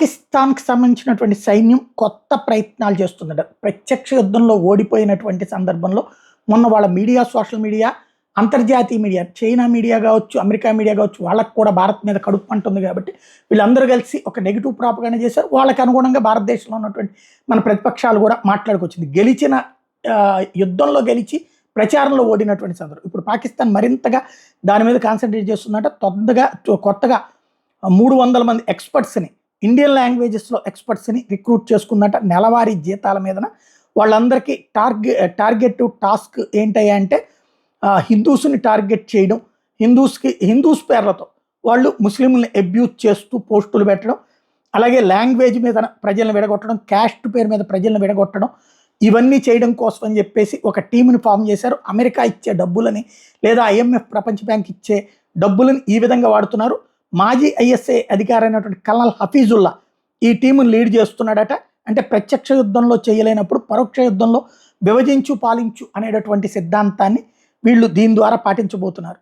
పాకిస్తాన్‌కి సంబంధించినటువంటి సైన్యం కొత్త ప్రయత్నాలు చేస్తుందట. ప్రత్యక్ష యుద్ధంలో ఓడిపోయినటువంటి సందర్భంలో మొన్న వాళ్ళ మీడియా, సోషల్ మీడియా, అంతర్జాతీయ మీడియా, చైనా మీడియా గావచ్చు, అమెరికా మీడియా గావచ్చు, వాళ్ళకి కూడా భారత్ మీద కడుపు మంటుంది కాబట్టి వీళ్ళందరూ కలిసి ఒక నెగెటివ్ ప్రాపగాండా చేశారు. వాళ్ళకి అనుగుణంగా భారతదేశంలో ఉన్నటువంటి మన ప్రతిపక్షాలు కూడా మాట్లాడుకొచ్చింది. గెలిచిన యుద్ధంలో గెలిచి ప్రచారంలో ఓడినటువంటి సందర్భం. ఇప్పుడు పాకిస్తాన్ మరింతగా దాని మీద కాన్సంట్రేట్ చేస్తుందంట. కొత్తగా 300 మంది ఎక్స్పర్ట్స్‌ని ఇండియన్ లాంగ్వేజెస్‌లో ఎక్స్పర్ట్స్‌ని రిక్రూట్ చేసుకుందంట. నెలవారీ జీతాల మీదన వాళ్ళందరికీ టార్గెట్ టాస్క్ ఏంటయ్యా అంటే హిందూస్‌ని టార్గెట్ చేయడం, హిందూస్ పేర్లతో వాళ్ళు ముస్లింలని అబ్యూజ్ చేస్తూ పోస్టులు పెట్టడం, అలాగే లాంగ్వేజ్ మీద ప్రజలను విడగొట్టడం, క్యాస్ట్ పేరు మీద ప్రజలను విడగొట్టడం, ఇవన్నీ చేయడం కోసం అని చెప్పేసి ఒక టీంని ఫామ్ చేశారు. అమెరికా ఇచ్చే డబ్బులని లేదా ఐఎంఎఫ్, ప్రపంచ బ్యాంక్ ఇచ్చే డబ్బులని ఈ విధంగా వాడుతున్నారు. మాజీ ఐఎస్ఐ అధికారి అయినటువంటి కల్నల్ హఫీజుల్లా ఈ టీమును లీడ్ చేస్తున్నాడట. అంటే ప్రత్యక్ష యుద్ధంలో చేయలేనప్పుడు పరోక్ష యుద్ధంలో విభజించు పాలించు అనేటటువంటి సిద్ధాంతాన్ని వీళ్ళు దీని ద్వారా పాటించబోతున్నారు.